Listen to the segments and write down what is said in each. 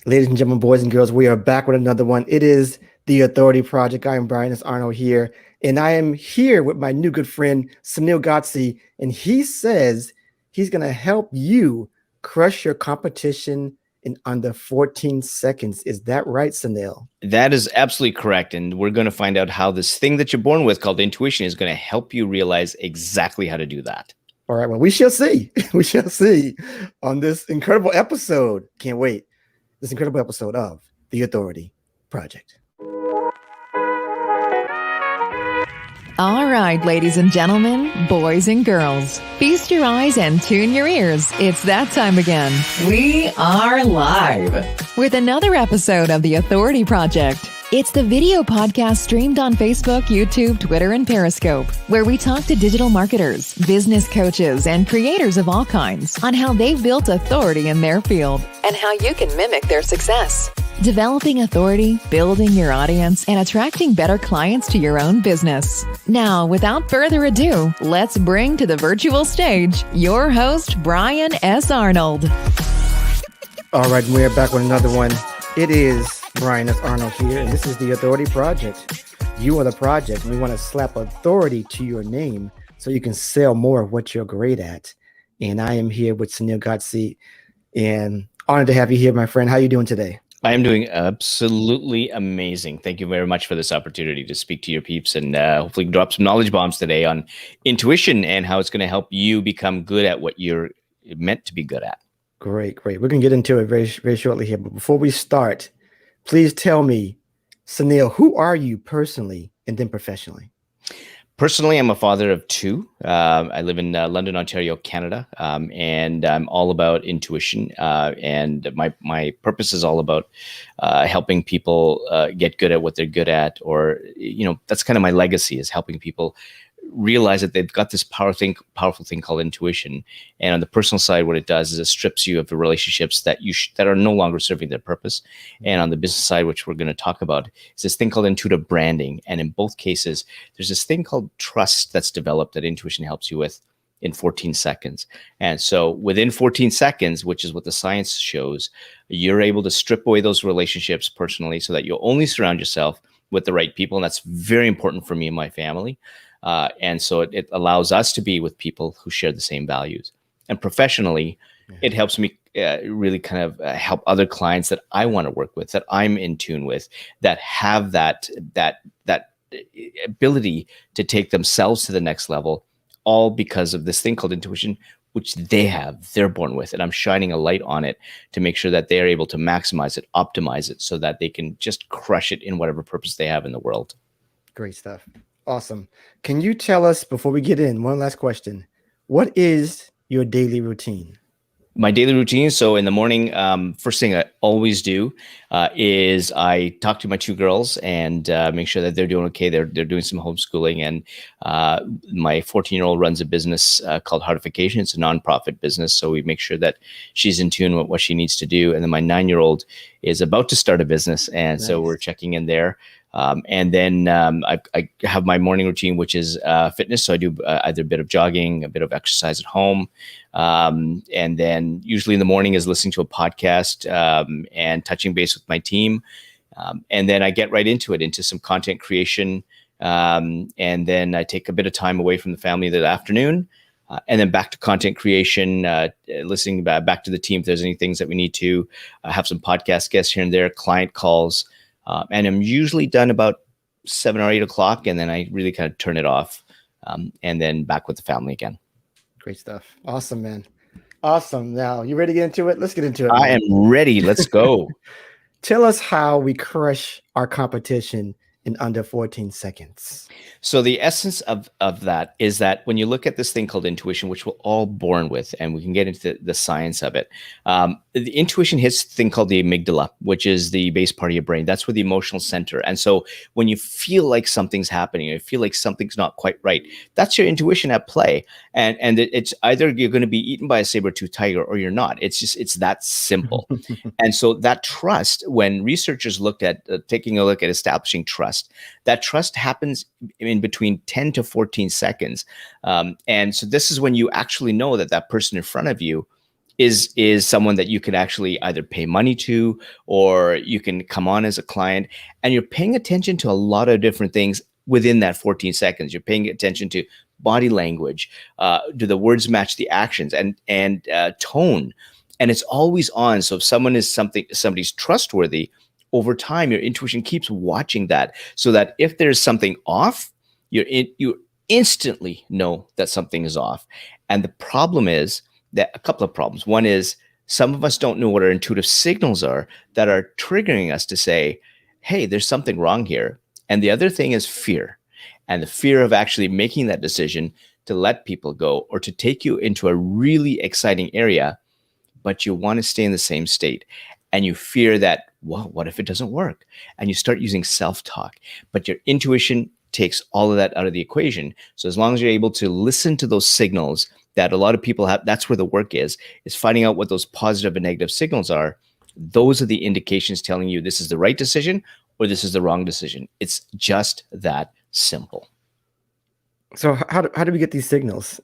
Ladies and gentlemen, boys and girls, we are back with another one. It is the Authority Project. I am Brian S. Arnold here, and I am here with my new good friend, Sunil Godse, and he says he's going to help you crush your competition in under 14 seconds. Is that right, Sunil? That is absolutely correct. And we're going to find out how this thing that you're born with called intuition is going to help you realize exactly how to do that. All right, well, we shall see. We shall see on this incredible episode. Can't wait. This incredible episode of the Authority Project. All right, ladies and gentlemen, boys and girls, feast your eyes and tune your ears. It's that time again. We are live with another episode of the Authority Project. It's the video podcast streamed on Facebook, YouTube, Twitter, and Periscope, where we talk to digital marketers, business coaches, and creators of all kinds on how they've built authority in their field and how you can mimic their success. Developing authority, building your audience, and attracting better clients to your own business. Now, without further ado, let's bring to the virtual stage your host, Brian S. Arnold. All right, we're back with another one. It is Brian S. Arnold here, and this is the Authority Project. You are the project, and we want to slap authority to your name so you can sell more of what you're great at. And I am here with Sunil Godse, and honored to have you here, my friend. How are you doing today? I am doing absolutely amazing. Thank you very much for this opportunity to speak to your peeps and hopefully drop some knowledge bombs today on intuition and how it's going to help you become good at what you're meant to be good at. Great. We're going to get into it very, very shortly here. But before we start, please tell me, Sunil, who are you personally and then professionally? Personally, I'm a father of two. I live in London, Ontario, Canada, and I'm all about intuition. And my purpose is all about helping people get good at what they're good at, or that's kind of my legacy, is helping people realize that they've got this powerful thing called intuition. And on the personal side, what it does is it strips you of the relationships that that are no longer serving their purpose. And on the business side, which we're going to talk about, is this thing called intuitive branding. And in both cases, there's this thing called trust that's developed that intuition helps you with in 14 seconds. And so within 14 seconds, which is what the science shows, you're able to strip away those relationships personally so that you'll only surround yourself with the right people. And that's very important for me and my family. And so it allows us to be with people who share the same values. And professionally, it helps me really kind of help other clients that I want to work with, that I'm in tune with, that have that ability to take themselves to the next level, all because of this thing called intuition, which they're born with. And I'm shining a light on it to make sure that they're able to maximize it, optimize it, so that they can just crush it in whatever purpose they have in the world. Great stuff. Awesome. Can you tell us, before we get in, one last question, what is your daily routine? My daily routine. So in the morning, first thing I always do is I talk to my two girls and make sure that they're doing okay. They're doing some homeschooling, and my 14-year-old runs a business called Heartification. It's a nonprofit business, so we make sure that she's in tune with what she needs to do. And then my 9-year-old is about to start a business, and so we're checking in there. And then I have my morning routine, which is fitness. So I do either a bit of jogging, a bit of exercise at home. And then usually in the morning is listening to a podcast and touching base with my team. And then I get right into some content creation. And then I take a bit of time away from the family that afternoon. And then back to content creation, listening back to the team if there's any things that we need to have some podcast guests here and there, client calls. And I'm usually done about 7 or 8 o'clock, and then I really kind of turn it off, and then back with the family again. Great stuff. Awesome, man. Awesome. Now, you ready to get into it? Let's get into it. I am ready. Let's go. Tell us how we crush our competition in under 14 seconds. So the essence of that is that when you look at this thing called intuition, which we're all born with, and we can get into the science of it, the intuition hits the thing called the amygdala, which is the base part of your brain. That's where the emotional center. And so when you feel like something's happening, or you feel like something's not quite right, that's your intuition at play. And it's either you're going to be eaten by a saber-toothed tiger or you're not. It's that simple. And so that trust, when researchers looked at taking a look at establishing trust, that trust happens in between 10 to 14 seconds. And so this is when you actually know that that person in front of you is someone that you can actually either pay money to, or you can come on as a client, and you're paying attention to a lot of different things within that 14 seconds. You're paying attention to body language. Do the words match the actions, and tone? And it's always on. So if somebody's trustworthy, over time, your intuition keeps watching that, so that if there's something off, you instantly know that something is off. And the problem is that a couple of problems. One is some of us don't know what our intuitive signals are that are triggering us to say, hey, there's something wrong here. And the other thing is fear, and the fear of actually making that decision to let people go or to take you into a really exciting area, but you want to stay in the same state. And you fear that, well, what if it doesn't work? And you start using self-talk, but your intuition takes all of that out of the equation. So as long as you're able to listen to those signals that a lot of people have, that's where the work is finding out what those positive and negative signals are. Those are the indications telling you this is the right decision or this is the wrong decision. It's just that simple. So how do we get these signals?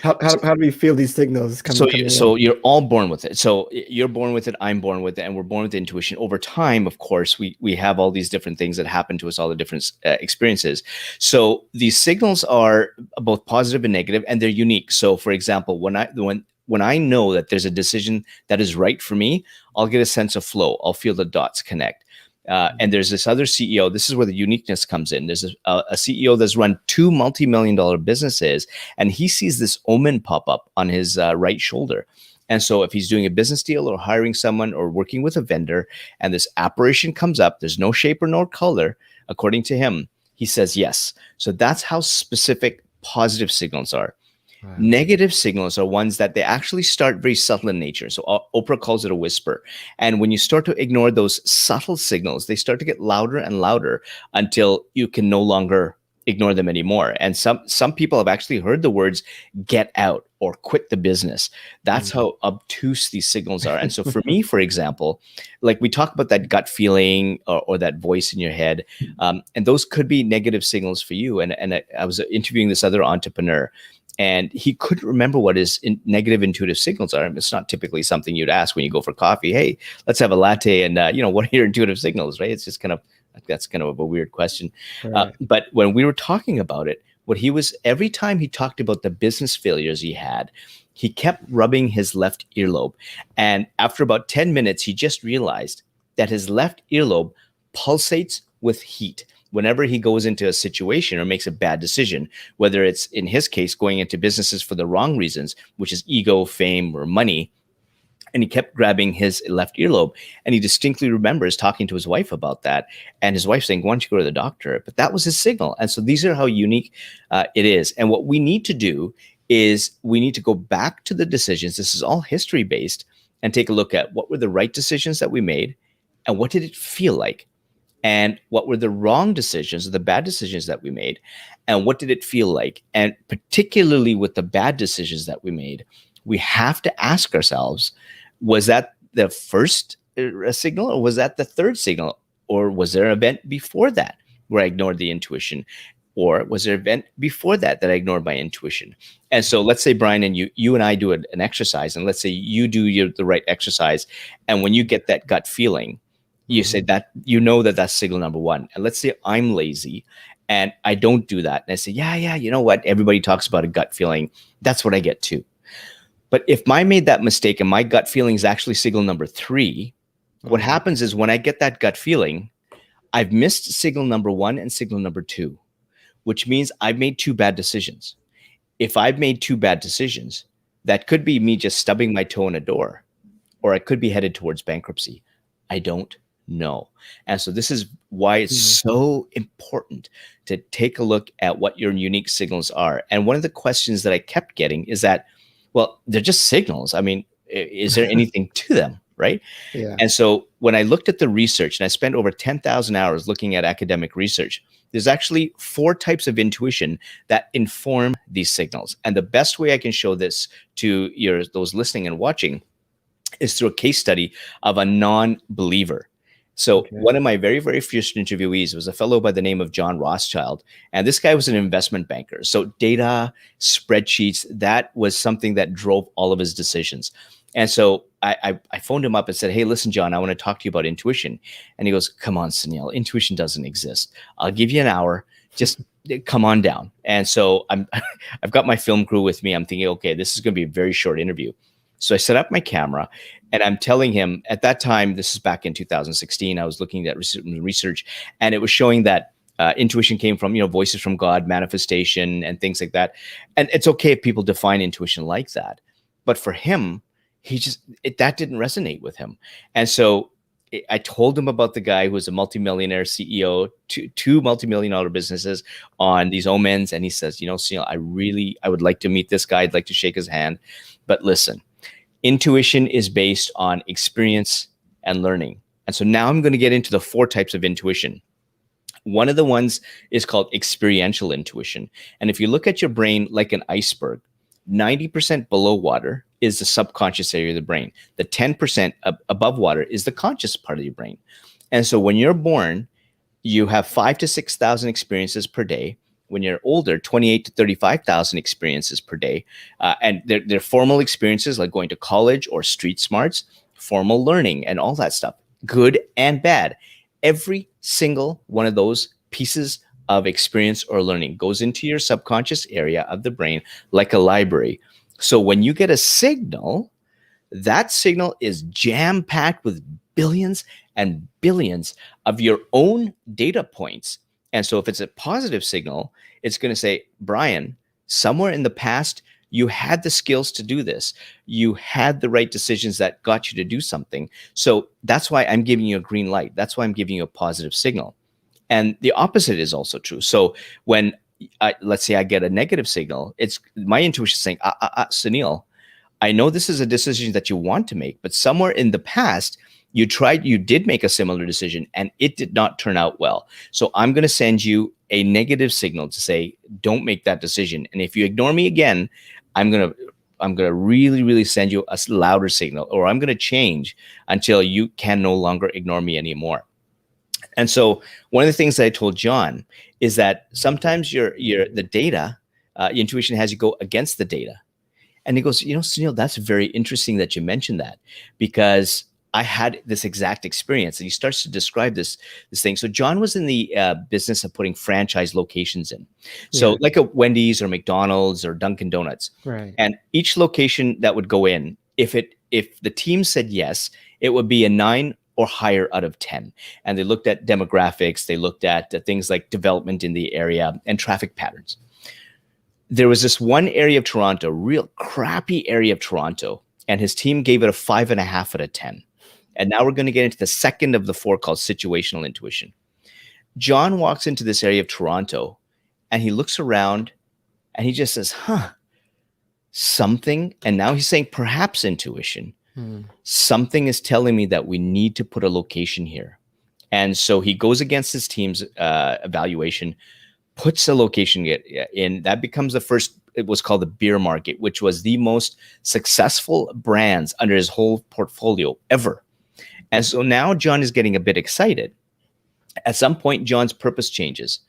how do we feel these signals coming So you're all born with it. So you're born with it, I'm born with it, and we're born with intuition. Over time, of course, we have all these different things that happen to us, all the different experiences. So these signals are both positive and negative, and they're unique. So for example, when I know that there's a decision that is right for me, I'll get a sense of flow. I'll feel the dots connect. And there's this other CEO. This is where the uniqueness comes in. There's a CEO that's run 2 multi-million-dollar businesses, and he sees this omen pop up on his right shoulder. And so if he's doing a business deal or hiring someone or working with a vendor, and this apparition comes up, there's no shape or no color, according to him, he says yes. So that's how specific positive signals are. Wow. Negative signals are ones that they actually start very subtle in nature. So Oprah calls it a whisper. And when you start to ignore those subtle signals, they start to get louder and louder until you can no longer ignore them anymore. And some people have actually heard the words "get out" or "quit the business." That's how obtuse these signals are. And so for me, for example, like we talk about that gut feeling or that voice in your head, and those could be negative signals for you. And I was interviewing this other entrepreneur, and he couldn't remember what his negative intuitive signals are. It's not typically something you'd ask when you go for coffee. Hey, let's have a latte, and what are your intuitive signals, right? It's just that's kind of a weird question. Right. But when we were talking about it, every time he talked about the business failures he had, he kept rubbing his left earlobe. And after about 10 minutes, he just realized that his left earlobe pulsates with heat whenever he goes into a situation or makes a bad decision, whether it's, in his case, going into businesses for the wrong reasons, which is ego, fame, or money. And he kept grabbing his left earlobe. And he distinctly remembers talking to his wife about that. And his wife saying, why don't you go to the doctor? But that was his signal. And so these are how unique it is. And what we need to do is we need to go back to the decisions. This is all history based, and take a look at what were the right decisions that we made and what did it feel like? And what were the wrong decisions or the bad decisions that we made? And what did it feel like? And particularly with the bad decisions that we made, we have to ask ourselves, was that the first signal, or was that the third signal? Or was there an event before that where I ignored the intuition? Or was there an event before that I ignored my intuition? And so let's say, Brian, and you and I do an exercise, and let's say you do the right exercise. And when you get that gut feeling, you say that, that's signal number one. And let's say I'm lazy and I don't do that. And I say, yeah, you know what? Everybody talks about a gut feeling. That's what I get too. But if I made that mistake and my gut feeling is actually signal number 3, what happens is when I get that gut feeling, I've missed signal number 1 and signal number 2, which means I've made 2 bad decisions. If I've made 2 bad decisions, that could be me just stubbing my toe in a door, or I could be headed towards bankruptcy. I don't know. And so this is why it's so important to take a look at what your unique signals are. And one of the questions that I kept getting is that, well, they're just signals. I mean, is there anything to them, right? Yeah. And so when I looked at the research, and I spent over 10,000 hours looking at academic research, there's actually 4 types of intuition that inform these signals. And the best way I can show this to those listening and watching is through a case study of a non-believer. So one of my very, very first interviewees was a fellow by the name of John Rothschild. And this guy was an investment banker. So data, spreadsheets, that was something that drove all of his decisions. And so I phoned him up and said, hey, listen, John, I want to talk to you about intuition. And he goes, come on, Sunil, intuition doesn't exist. I'll give you an hour. Just come on down. And so I've got my film crew with me. I'm thinking, okay, this is going to be a very short interview. So I set up my camera and I'm telling him at that time, this is back in 2016, I was looking at research and it was showing that intuition came from, voices from God, manifestation and things like that. And it's okay if people define intuition like that. But for him, that didn't resonate with him. And so I told him about the guy who was a multimillionaire CEO, two multimillion-dollar businesses on these omens. And he says, Sunil, I would like to meet this guy. I'd like to shake his hand. But listen, intuition is based on experience and learning. And so now I'm going to get into the 4 types of intuition. One of the ones is called experiential intuition. And if you look at your brain like an iceberg, 90% below water is the subconscious area of the brain. The 10% above water is the conscious part of your brain. And so when you're born, you have 5,000 to 6,000 experiences per day. When you're older, 28 to 35,000 experiences per day. And they're formal experiences like going to college or street smarts, formal learning and all that stuff, good and bad. Every single one of those pieces of experience or learning goes into your subconscious area of the brain like a library. So when you get a signal, that signal is jam-packed with billions and billions of your own data points. And so if it's a positive signal, it's going to say, Brian, somewhere in the past, you had the skills to do this. You had the right decisions that got you to do something. So that's why I'm giving you a green light. That's why I'm giving you a positive signal. And the opposite is also true. So when let's say I get a negative signal, it's my intuition saying, Sunil, I know this is a decision that you want to make, but somewhere in the past, you did make a similar decision and it did not turn out well. So I'm going to send you a negative signal to say, don't make that decision. And if you ignore me again, I'm going to really, really send you a louder signal, or I'm going to change until you can no longer ignore me anymore. And so one of the things that I told John is that sometimes the data, intuition has you go against the data. And he goes, Sunil, that's very interesting that you mentioned that, because I had this exact experience. And he starts to describe this thing. So John was in the business of putting franchise locations in. So like a Wendy's or McDonald's or Dunkin' Donuts. Right. And each location that would go in, if the team said yes, it would be a 9 or higher out of 10. And they looked at demographics. They looked at things like development in the area and traffic patterns. There was this one area of Toronto, real crappy area of Toronto, and his team gave it a 5.5 out of 10. And now we're going to get into the second of the 4 called situational intuition. John walks into this area of Toronto and he looks around and he just says, something. And now he's saying perhaps intuition. Something is telling me that we need to put a location here. And so he goes against his team's evaluation, puts a location in. That becomes the first. It was called the Beer Market, which was the most successful brands under his whole portfolio ever. And so now John is getting a bit excited. At some point, John's purpose changes.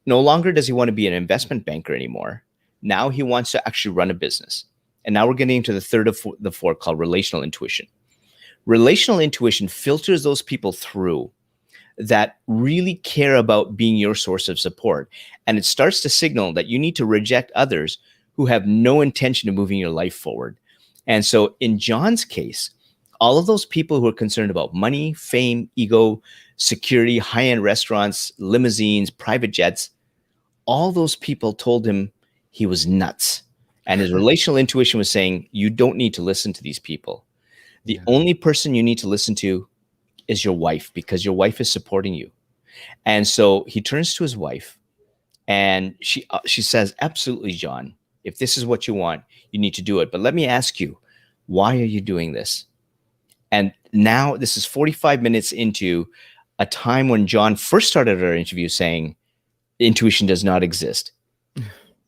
No longer does he want to be an investment banker anymore. Now he wants to actually run a business. And now we're getting into the third of the 4 called relational intuition. Relational intuition filters those people through that really care about being your source of support. And it starts to signal that you need to reject others who have no intention of moving your life forward. And so in John's case, all of those people who are concerned about money, fame, ego, security, high-end restaurants, limousines, private jets, all those people told him he was nuts. And his relational intuition was saying, you don't need to listen to these people. The only person you need to listen to is your wife, because your wife is supporting you. And so he turns to his wife and she says, absolutely, John, if this is what you want, you need to do it. But let me ask you, why are you doing this? And now this is 45 minutes into a time when John first started our interview saying, intuition does not exist.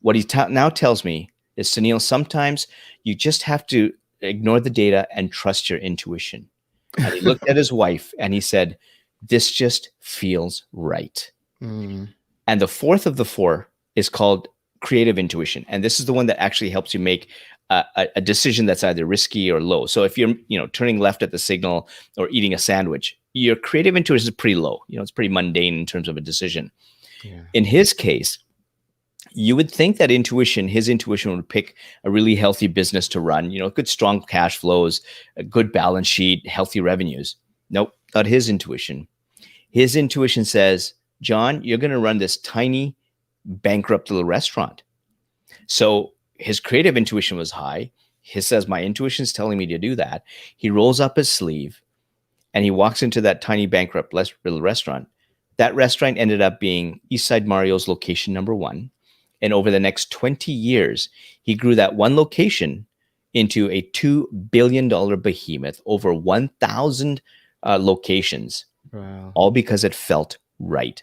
What he now tells me is, Sunil, sometimes you just have to ignore the data and trust your intuition. And he looked at his wife and he said, this just feels right. And the 4th of the 4 is called creative intuition. And this is the one that actually helps you make a decision that's either risky or low. So if you're, turning left at the signal or eating a sandwich, your creative intuition is pretty low. It's pretty mundane in terms of a decision. Yeah. In his case, you would think that his intuition would pick a really healthy business to run, good, strong cash flows, a good balance sheet, healthy revenues. Nope, not his intuition. His intuition says, John, you're going to run this tiny, bankrupt little restaurant. So his creative intuition was high. He says, my intuition is telling me to do that. He rolls up his sleeve and he walks into that tiny, bankrupt little restaurant. That restaurant ended up being Eastside Mario's location number 1. And over the next 20 years, he grew that one location into a $2 billion behemoth, over 1,000 locations, Wow. all because it felt right.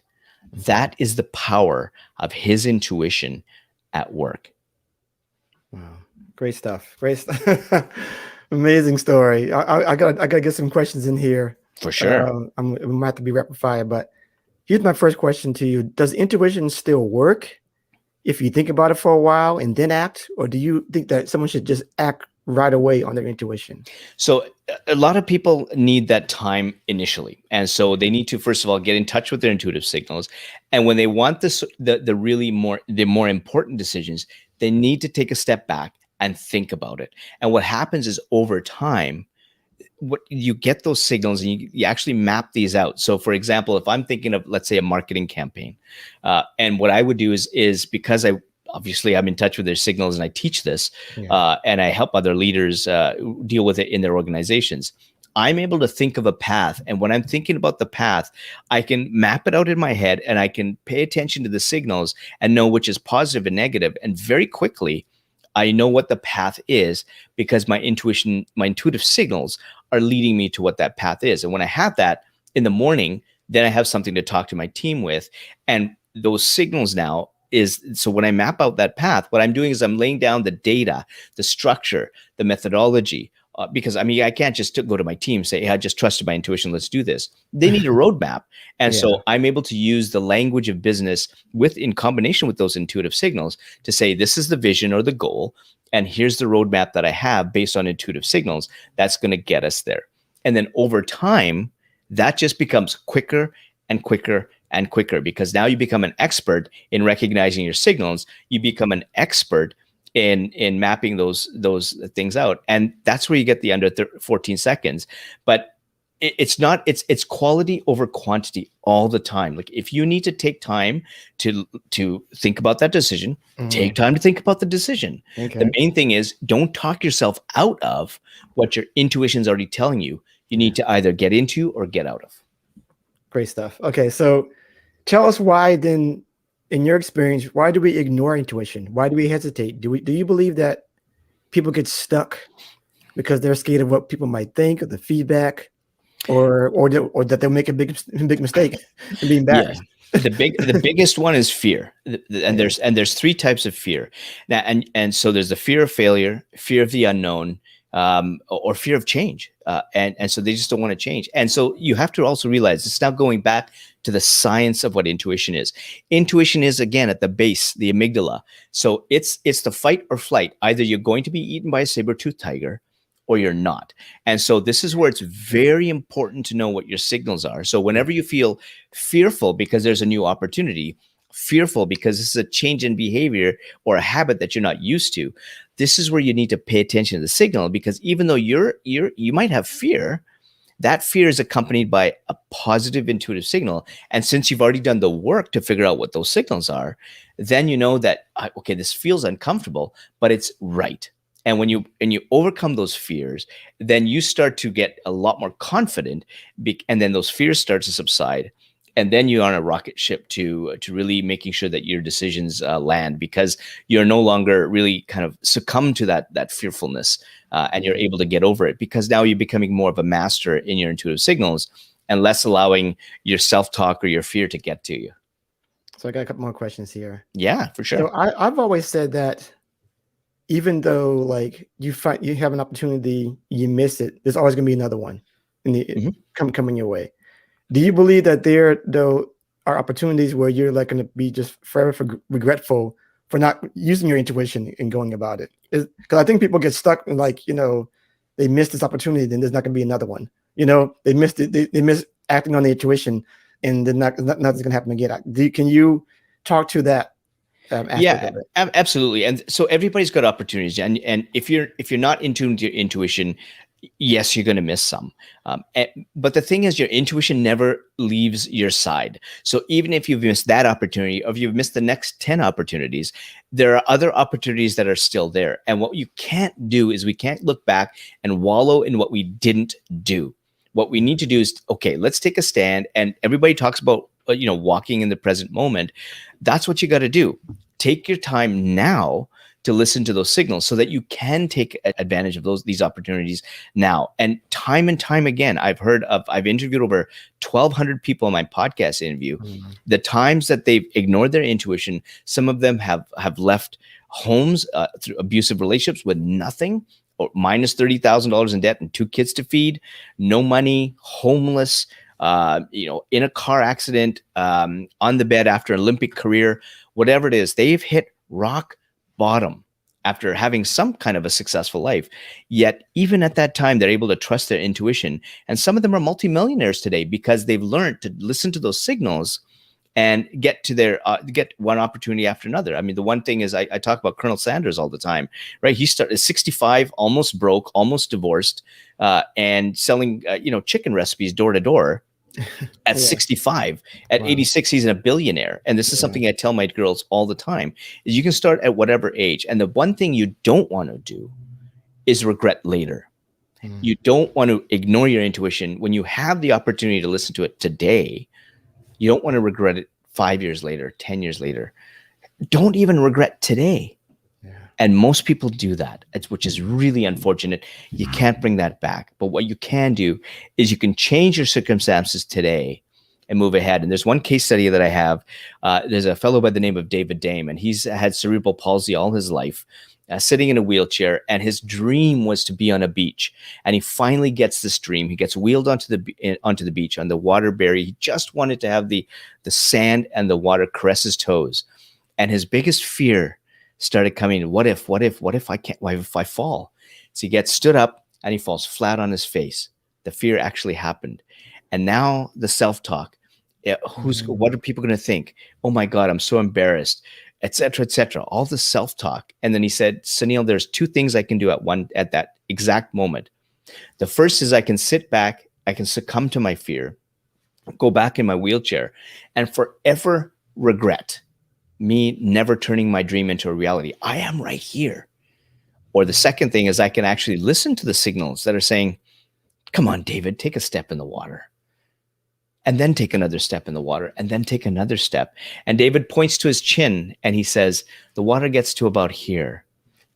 That is the power of his intuition at work. Wow. Great stuff. Great stuff. Amazing story. I gotta get some questions in here. For sure. We might have to be rapid fire, but here's my first question to you. Does intuition still work if you think about it for a while and then act? Or do you think that someone should just act right away on their intuition? So a lot of people need that time initially. And so they need to, first of all, get in touch with their intuitive signals. And when they want the more important decisions, they need to take a step back and think about it. And what happens is, over time, what you get those signals and you actually map these out. So for example, if I'm thinking of, let's say, a marketing campaign, and what I would do is because I'm in touch with their signals and I teach this, and I help other leaders deal with it in their organizations, I'm able to think of a path. And when I'm thinking about the path, I can map it out in my head and I can pay attention to the signals and know which is positive and negative. And very quickly, I know what the path is because my intuitive signals are leading me to what that path is. And when I have that in the morning, then I have something to talk to my team with. And those signals now so when I map out that path, what I'm doing is I'm laying down the data, the structure, the methodology, because I can't just go to my team and say, hey, I just trusted my intuition, let's do this. They need a roadmap. And so I'm able to use the language of business in combination with those intuitive signals to say, this is the vision or the goal, and here's the roadmap that I have based on intuitive signals that's going to get us there. And then over time, that just becomes quicker and quicker and quicker, because now you become an expert in recognizing your signals. You become an expert in mapping those things out. And that's where you get the under 14 seconds. But it's quality over quantity all the time. Like, if you need to take time to think about that decision, take time to think about the decision. Okay. The main thing is, don't talk yourself out of what your intuition's already telling you. You need to either get into or get out of. Great stuff. Okay, so tell us why then, in your experience, why do we ignore intuition? Why do we hesitate? Do you believe that people get stuck because they're scared of what people might think, or the feedback, or that they'll make a big mistake and be embarrassed? Yeah. The biggest one is fear, and there's 3 types of fear now, and so there's the fear of failure, fear of the unknown, or fear of change, and so they just don't want to change. And so you have to also realize, it's now going back to the science of what intuition is. Intuition is, again, at the base, the amygdala. So it's the fight or flight. Either you're going to be eaten by a saber-toothed tiger, or you're not. And so this is where it's very important to know what your signals are. So whenever you feel fearful because there's a new opportunity, fearful because this is a change in behavior or a habit that you're not used to, this is where you need to pay attention to the signal. Because even though you might have fear, that fear is accompanied by a positive intuitive signal. And since you've already done the work to figure out what those signals are, then you know that, okay, this feels uncomfortable, but it's right. And when you overcome those fears, then you start to get a lot more confident, and then those fears start to subside. And then you're on a rocket ship to really making sure that your decisions land, because you're no longer really kind of succumb to that fearfulness, and you're able to get over it, because now you're becoming more of a master in your intuitive signals and less allowing your self-talk or your fear to get to you. So I got a couple more questions here. Yeah, for sure. So I've always said that even though, like, you have an opportunity, you miss it, there's always going to be another one coming your way. Do you believe that there, though, are opportunities where you're like going to be just forever regretful for not using your intuition and going about it? Because I think people get stuck in like, they missed this opportunity, then there's not going to be another one. They missed it. They missed acting on the intuition, and then nothing's going to happen again. Can you talk to that aspect of it? Absolutely. And so everybody's got opportunities, and if you're not in tune with your intuition, yes, you're going to miss some. But the thing is, your intuition never leaves your side. So even if you've missed that opportunity, or if you've missed the next 10 opportunities, there are other opportunities that are still there. And what you can't do is we can't look back and wallow in what we didn't do. What we need to do is, okay, let's take a stand. And everybody talks about, walking in the present moment. That's what you got to do. Take your time now to listen to those signals so that you can take advantage of these opportunities now. And time again, I've interviewed over 1,200 people in my podcast interview. Mm-hmm. The times that they've ignored their intuition, some of them have left homes through abusive relationships with nothing, or minus $30,000 in debt and 2 kids to feed, no money, homeless, in a car accident, on the bed after an Olympic career, whatever it is, they've hit rock bottom after having some kind of a successful life. Yet even at that time, they're able to trust their intuition. And some of them are multimillionaires today because they've learned to listen to those signals and get one opportunity after another. I mean, the one thing is I talk about Colonel Sanders all the time, right? He started at 65, almost broke, almost divorced, and selling, chicken recipes door to door. At 65, at 86, he's a billionaire. And this is something I tell my girls all the time, is you can start at whatever age. And the one thing you don't want to do is regret later. You don't want to ignore your intuition. When you have the opportunity to listen to it today, you don't want to regret it 5 years later, 10 years later. Don't even regret today. And most people do that, which is really unfortunate. You can't bring that back. But what you can do is you can change your circumstances today and move ahead. And there's one case study that I have. There's a fellow by the name of David Dame, and he's had cerebral palsy all his life, sitting in a wheelchair. And his dream was to be on a beach. And he finally gets this dream. He gets wheeled onto the beach on the Waterbury. He just wanted to have the sand and the water caress his toes. And his biggest fear started coming. What if I fall? So he gets stood up and he falls flat on his face. The fear actually happened. And now the self-talk, what are people going to think? Oh my God, I'm so embarrassed, etc., etc. All the self-talk. And then he said, Sunil, there's 2 things I can do at that exact moment. The first is I can sit back, I can succumb to my fear, go back in my wheelchair, and forever regret me never turning my dream into a reality. I am right here. Or the second thing is I can actually listen to the signals that are saying, come on, David, take a step in the water. And then take another step in the water, and then take another step. And David points to his chin and he says, the water gets to about here.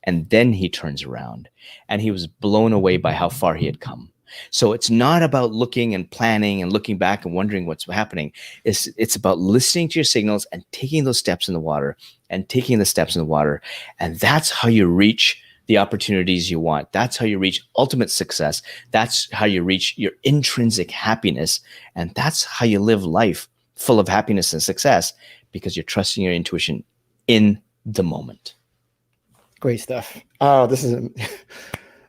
And then he turns around, and he was blown away by how far he had come. So it's not about looking and planning and looking back and wondering what's happening. It's about listening to your signals and taking those steps in the water and taking the steps in the water. And that's how you reach the opportunities you want. That's how you reach ultimate success. That's how you reach your intrinsic happiness. And that's how you live life full of happiness and success, because you're trusting your intuition in the moment. Great stuff. Oh, this is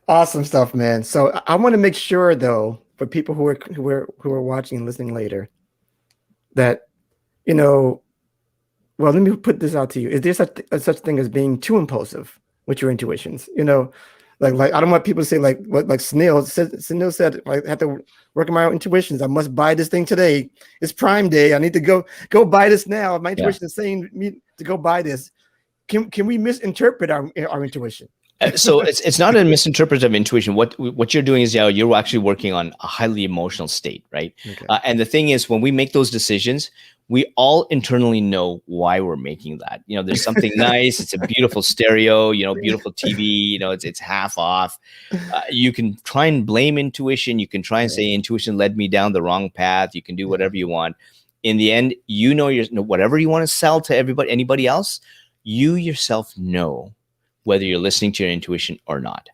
awesome stuff, man. So I want to make sure, though, for people who are watching and listening later, that, well, let me put this out to you. Is there such thing as being too impulsive with your intuitions? Like I don't want people to say like Sunil said, I have to work on my own intuitions. I must buy this thing today. It's Prime Day. I need to go buy this now. My intuition is saying me to go buy this. Can we misinterpret our intuition? So it's not a misinterpretation of intuition. What you're doing is you're actually working on a highly emotional state, right? Okay. And the thing is, when we make those decisions, we all internally know why we're making that. There's something nice. It's a beautiful stereo. Beautiful TV. It's half off. You can try and blame intuition. You can try and say intuition led me down the wrong path. You can do whatever you want. In the end, whatever you want to sell to anybody else, you yourself know whether you're listening to your intuition or not.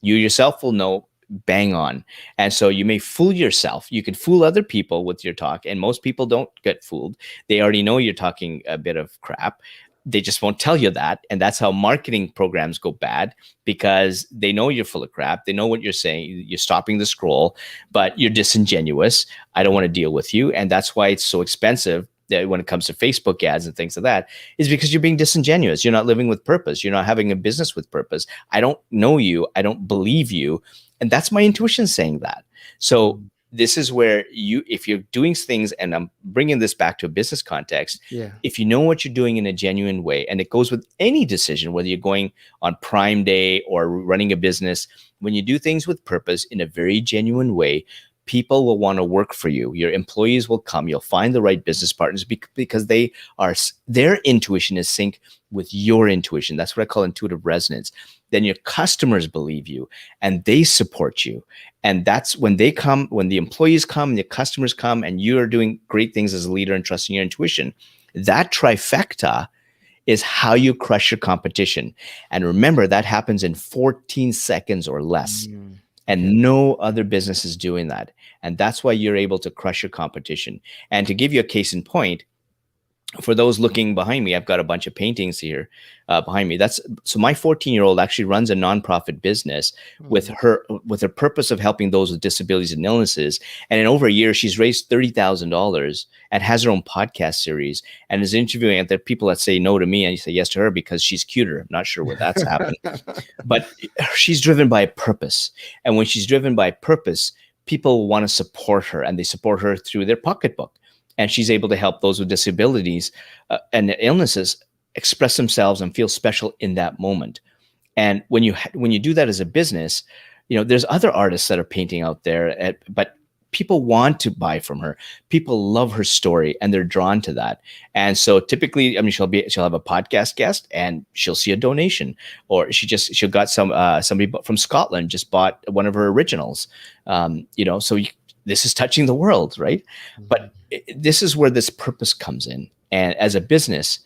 You yourself will know bang on. And so you may fool yourself. You can fool other people with your talk, and most people don't get fooled. They already know you're talking a bit of crap. they just won't tell you that. And that's how marketing programs go bad, because they know you're full of crap. They know what you're saying. You're stopping the scroll, but you're disingenuous. I don't want to deal with you. And that's why it's so expensive when it comes to Facebook ads and things like that, is because you're being disingenuous. You're not living with purpose. You're not having a business with purpose. I don't know you. I don't believe you. And that's my intuition saying that. So this is where if you're doing things, and I'm bringing this back to a business context, if you know what you're doing in a genuine way, and it goes with any decision, whether you're going on Prime Day or running a business, when you do things with purpose in a very genuine way, people will want to work for you. Your employees will come. You'll find the right business partners because their intuition is sync with your intuition. That's what I call intuitive resonance. Then your customers believe you and they support you. And that's when they come, when the employees come and the customers come, and you're doing great things as a leader and trusting your intuition. That trifecta is how you crush your competition. And remember, that happens in 14 seconds or less. And no other business is doing that. And that's why you're able to crush your competition. And to give you a case in point, for those looking behind me, I've got a bunch of paintings here behind me. So my 14-year-old actually runs a nonprofit business with her purpose of helping those with disabilities and illnesses. And in over a year, she's raised $30,000 and has her own podcast series and is interviewing. And there are people that say no to me and you say yes to her because she's cuter. I'm not sure where that's happened, but she's driven by a purpose. And when she's driven by purpose, people want to support her, and they support her through their pocketbook. And she's able to help those with disabilities and illnesses express themselves and feel special in that moment. And when you do that as a business, there's other artists that are painting out there, but people want to buy from her. People love her story and they're drawn to that. And so typically, she'll have a podcast guest and she'll see a donation, or she got somebody from Scotland just bought one of her originals. This is touching the world, right? But this is where this purpose comes in. And as a business,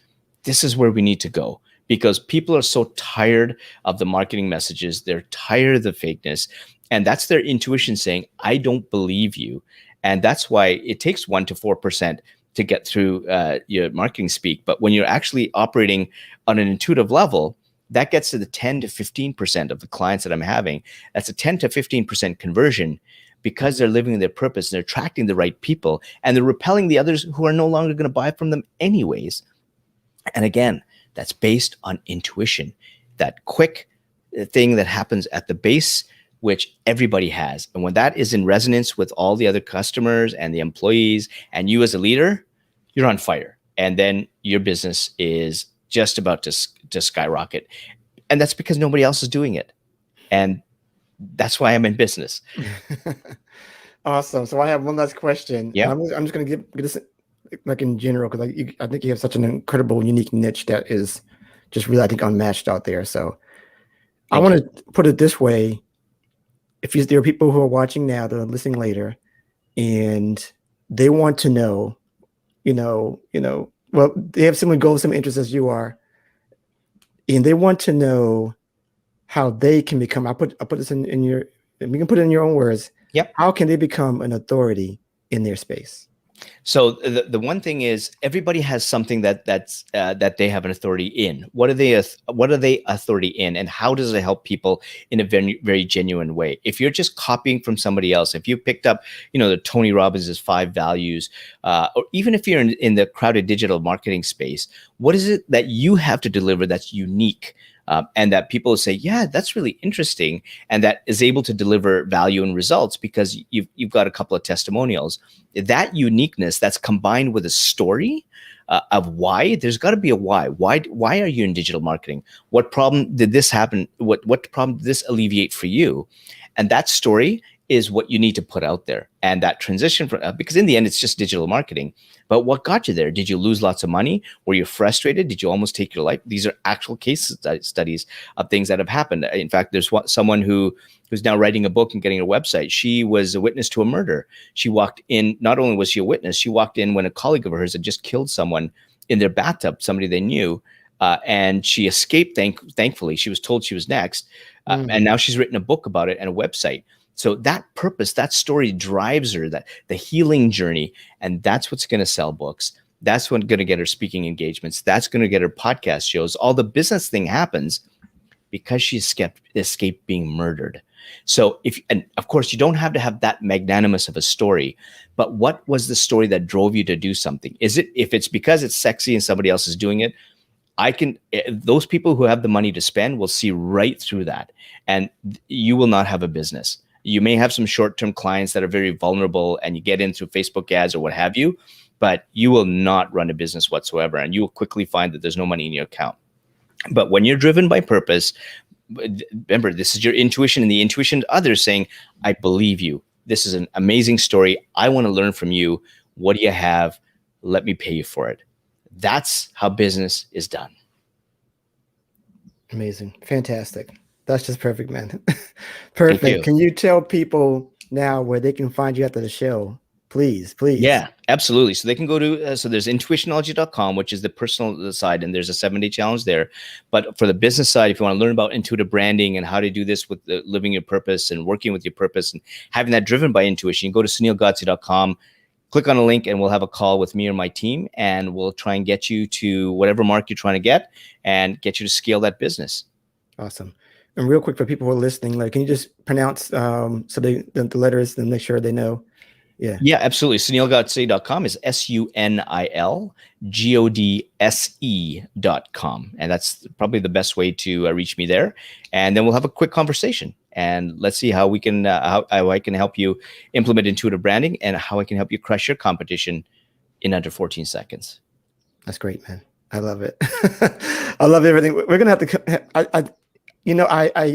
this is where we need to go, because people are so tired of the marketing messages. They're tired of the fakeness. And that's their intuition saying, I don't believe you. And that's why it takes 1% to 4% to get through your marketing speak. But when you're actually operating on an intuitive level, that gets to the 10 to 15% of the clients that I'm having. That's a 10 to 15% conversion, because they're living their purpose and they're attracting the right people, and they're repelling the others who are no longer going to buy from them anyways. And again, that's based on intuition, that quick thing that happens at the base, which everybody has. And when that is in resonance with all the other customers and the employees and you as a leader, you're on fire. And then your business is just about to skyrocket. And that's because nobody else is doing it. And that's why I'm in business. Awesome. So I have one last question. Yeah. I'm just going to give this like in general, because I think you have such an incredible, unique niche that is just really, I think, unmatched out there. So I want to put it this way. There are people who are watching now that are listening later, and they want to know, well, they have similar goals, similar interests as you are, and they want to know how they can become. I put this in your. We can put it in your own words. Yep. How can they become an authority in their space? So the one thing is, everybody has something that they have an authority in. What are they authority in, and how does it help people in a very, very genuine way? If you're just copying from somebody else, if you picked up, the Tony Robbins' 5 values, or even if you're in the crowded digital marketing space, what is it that you have to deliver that's unique? And that people say, yeah, that's really interesting, and that is able to deliver value and results because you've got a couple of testimonials. That uniqueness that's combined with a story of why. There's got to be a why. Why are you in digital marketing? What problem did this happen? What problem did this alleviate for you? And that story is what you need to put out there. And that transition because in the end, it's just digital marketing. But what got you there? Did you lose lots of money? Were you frustrated? Did you almost take your life? These are actual case studies of things that have happened. In fact, there's someone who's now writing a book and getting a website. She was a witness to a murder. She walked in, not only was she a witness, she walked in when a colleague of hers had just killed someone in their bathtub, somebody they knew. And she escaped, thankfully. She was told she was next. And now she's written a book about it and a website. So that purpose, that story drives her, that the healing journey, and that's what's going to sell books. That's what's going to get her speaking engagements. That's going to get her podcast shows. All the business thing happens because she escaped being murdered. So and of course, you don't have to have that magnanimous of a story, but what was the story that drove you to do something? If it's because it's sexy and somebody else is doing it, those people who have the money to spend will see right through that, and you will not have a business. You may have some short-term clients that are very vulnerable and you get in through Facebook ads or what have you, but you will not run a business whatsoever, and you will quickly find that there's no money in your account. But when you're driven by purpose, remember, this is your intuition and the intuition of others saying, I believe you. This is an amazing story. I want to learn from you. What do you have? Let me pay you for it. That's how business is done. Amazing. Fantastic. That's just perfect, man. Perfect. Can you tell people now where they can find you after the show? Please. Yeah, absolutely. So they can go to, so there's intuitionology.com, which is the personal side, and there's a 7-day challenge there. But for the business side, if you want to learn about intuitive branding and how to do this with living your purpose and working with your purpose and having that driven by intuition, you go to sunilgodse.com, click on a link, and we'll have a call with me or my team, and we'll try and get you to whatever mark you're trying to get and get you to scale that business. Awesome. And real quick for people who are listening, can you just pronounce so the letters and make sure they know? Yeah, absolutely. Sunilgodse.com is SUNILGODSE.com. And that's probably the best way to reach me there. And then we'll have a quick conversation and let's see how we can, how I can help you implement intuitive branding and how I can help you crush your competition in under 14 seconds. That's great, man. I love it. I love everything. We're going to have to, I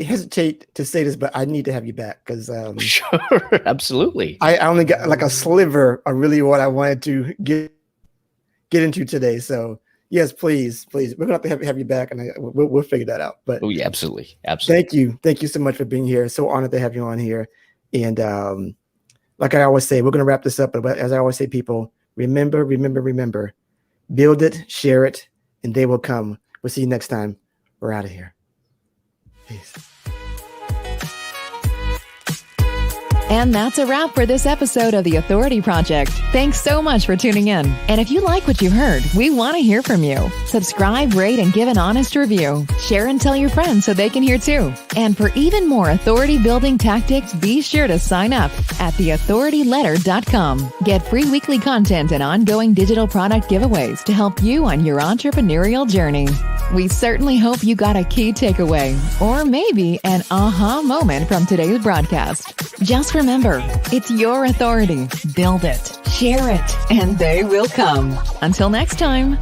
hesitate to say this, but I need to have you back because sure, absolutely. I only got like a sliver of really what I wanted to get into today. So yes, please, we're gonna have to have you back, and we'll figure that out. But yeah, absolutely. Thank you so much for being here. So honored to have you on here. And like I always say, we're gonna wrap this up. But as I always say, people, remember, build it, share it, and they will come. We'll see you next time. We're out of here. Peace. And that's a wrap for this episode of The Authority Project. Thanks so much for tuning in. And if you like what you heard, we want to hear from you. Subscribe, rate, and give an honest review. Share and tell your friends so they can hear too. And for even more authority-building tactics, be sure to sign up at theauthorityletter.com. Get free weekly content and ongoing digital product giveaways to help you on your entrepreneurial journey. We certainly hope you got a key takeaway, or maybe an aha moment from today's broadcast. Just remember, it's your authority. Build it, share it, and they will come. Until next time.